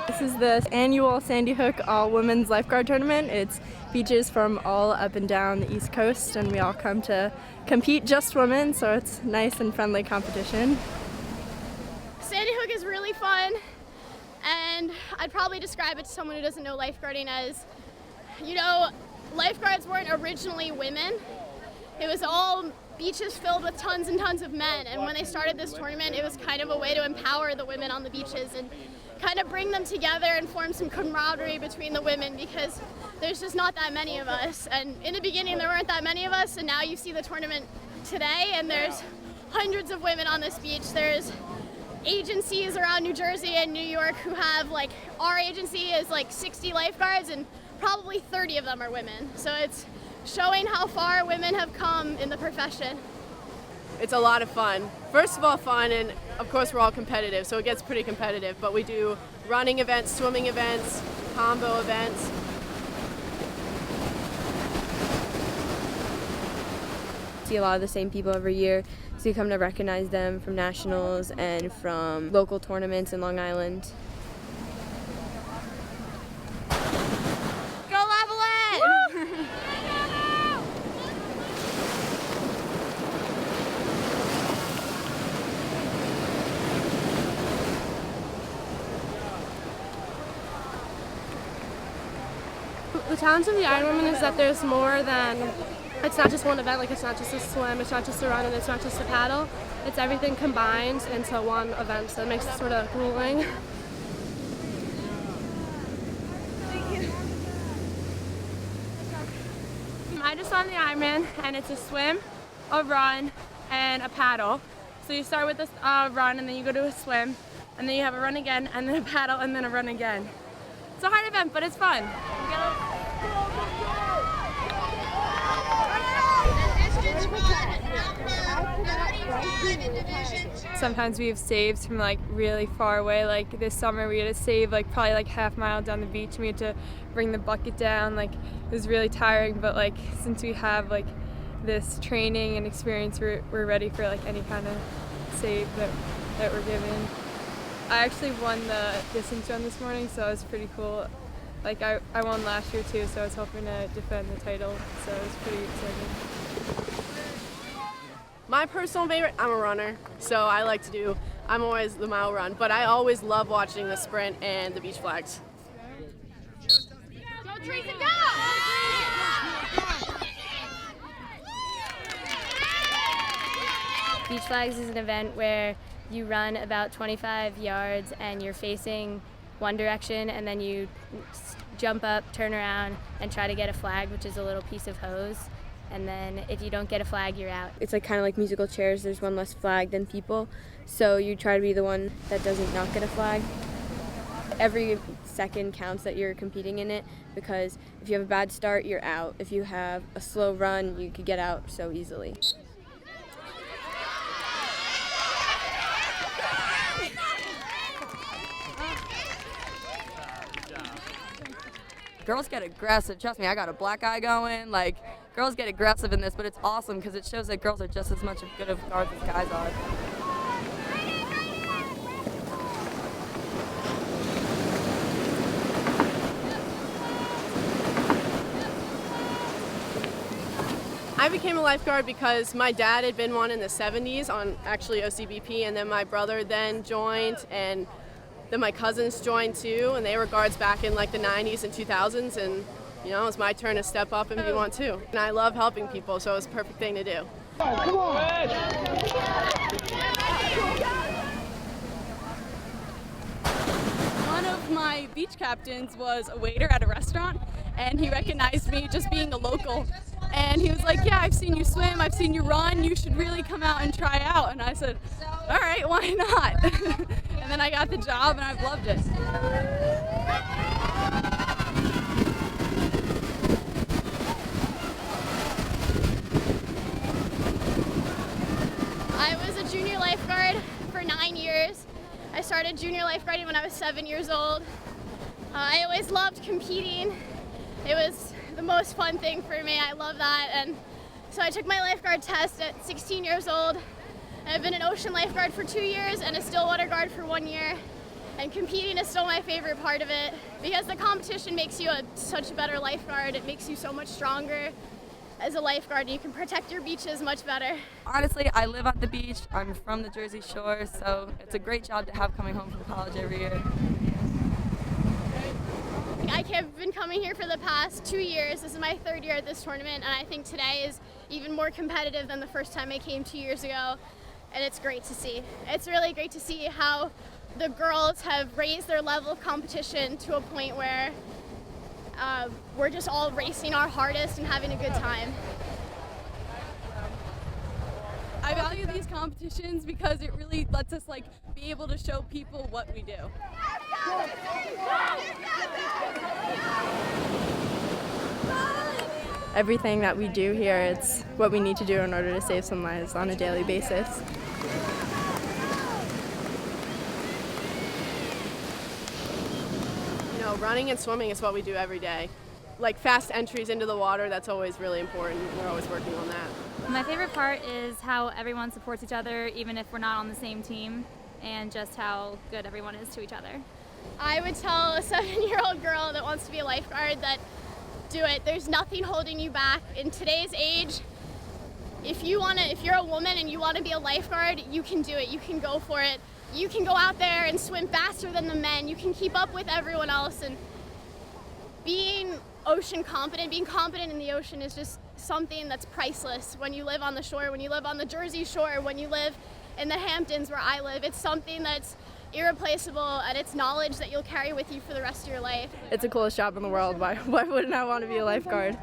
This is the annual Sandy Hook All-Women Lifeguard Tournament. It's beaches from all up and down the East Coast, and we all come to compete, just women, so it's nice and friendly competition. Sandy Hook is really fun, and I'd probably describe it to someone who doesn't know lifeguarding as, lifeguards weren't originally women. It was all beaches filled with tons and tons of men, and when they started this tournament, it was kind of a way to empower the women on the beaches and kind of bring them together and form some camaraderie between the women, because there's just not that many of us. And in the beginning there weren't that many of us, and now you see the tournament today and there's hundreds of women on this beach. There's agencies around New Jersey and New York who have, our agency is 60 lifeguards and probably 30 of them are women. So it's showing how far women have come in the profession. It's a lot of fun. First of all, fun, and of course we're all competitive, so it gets pretty competitive, but we do running events, swimming events, combo events. See a lot of the same people every year, so you come to recognize them from nationals and from local tournaments in Long Island. Go Lavalette! The challenge of the Ironwoman is that there's more than, it's not just one event, it's not just a swim, it's not just a run, and it's not just a paddle. It's everything combined into one event, so it makes it sort of grueling. I just saw the Ironman, and it's a swim, a run, and a paddle. So you start with a run, and then you go to a swim, and then you have a run again, and then a paddle, and then a run again. It's a hard event, but it's fun. Sometimes we have saves from really far away. Like this summer we had to save probably half mile down the beach, and we had to bring the bucket down. It was really tiring, but since we have this training and experience, we're ready for any kind of save that we're given. I actually won the distance run this morning, so it was pretty cool. I won last year too, so I was hoping to defend the title, so it was pretty exciting. My personal favorite, I'm a runner, so I'm always the mile run, but I always love watching the sprint and the beach flags. Go Teresa, go! Beach Flags is an event where you run about 25 yards and you're facing one direction, and then you jump up, turn around, and try to get a flag, which is a little piece of hose. And then if you don't get a flag, you're out. It's kind of like musical chairs. There's one less flag than people, so you try to be the one that doesn't not get a flag. Every second counts that you're competing in it, because if you have a bad start, you're out. If you have a slow run, you could get out so easily. Girls get aggressive. Trust me, I got a black eye going. Girls get aggressive in this, but it's awesome because it shows that girls are just as much good of guards as guys are. I became a lifeguard because my dad had been one in the 70s on actually OCBP, and then my brother then joined, and then my cousins joined too, and they were guards back in the 90s and 2000s, and it was my turn to step up and be one too. And I love helping people, so it was a perfect thing to do. Come on! One of my beach captains was a waiter at a restaurant, and he recognized me just being a local. And he was like, yeah, I've seen you swim, I've seen you run, you should really come out and try out. And I said, all right, why not? And then I got the job and I've loved it. I was a junior lifeguard for 9 years. I started junior lifeguarding when I was 7 years old. I always loved competing. It was the most fun thing for me. I love that. And so I took my lifeguard test at 16 years old. I've been an ocean lifeguard for 2 years and a stillwater guard for 1 year. And competing is still my favorite part of it because the competition makes you such a better lifeguard. It makes you so much stronger as a lifeguard, and you can protect your beaches much better. Honestly, I live at the beach. I'm from the Jersey Shore, so it's a great job to have coming home from college every year. I've been coming here for the past 2 years. This is my 3rd year at this tournament, and I think today is even more competitive than the first time I came 2 years ago, and it's great to see. It's really great to see how the girls have raised their level of competition to a point where we're just all racing our hardest and having a good time. I value these competitions because it really lets us be able to show people what we do. Everything that we do here, it's what we need to do in order to save some lives on a daily basis. You know, running and swimming is what we do every day. Like fast entries into the water, that's always really important. We're always working on that. My favorite part is how everyone supports each other, even if we're not on the same team, and just how good everyone is to each other. I would tell a 7-year-old girl that wants to be a lifeguard that do it. There's nothing holding you back. In today's age, if you're a woman and you want to be a lifeguard, you can do it. You can go for it. You can go out there and swim faster than the men. You can keep up with everyone else, and being ocean competent, being competent in the ocean is just something that's priceless. When you live on the shore, when you live on the Jersey Shore, when you live in the Hamptons where I live, it's something that's irreplaceable, and it's knowledge that you'll carry with you for the rest of your life. It's the coolest job in the world. Why wouldn't I want to be a lifeguard?